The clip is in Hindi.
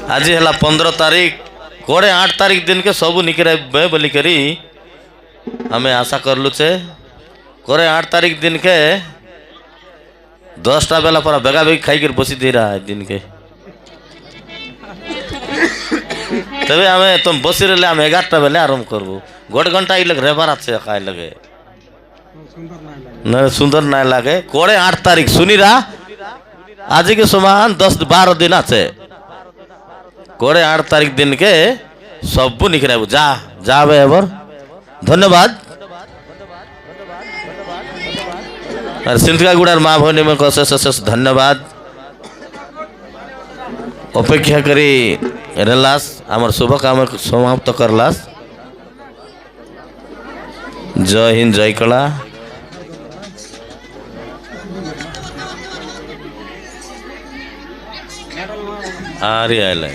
आज है 15 तारीख कोड़े 8 तारीख दिन के सबू निकले बोली करी हमें आशा करलु छे कोड़े 8 तारीख दिन के 10टा बेला पर बेगा बेगी खाई कर बसी दे रहा है दिन के तबे हमें तुम बसी रहे हमें 11टा बेले आरम्भ करबो गोट घंटा लग रेबार आछे खाई लगे न सुंदर ना लगे कोड़े 8 तारीख सुनी रहा आज के समान 10-12 दिन आछे कोड़े 8 तारीख दिन के सबू निकले जा जाबे एबर धन्यवाद और सिंधकागुड़ार माँ भनी में अशेष अशेष धन्यवाद अपेक्षा करी रेलास आमर शुभ काम समाप्त करलास जय हिंद जय कला आरे आए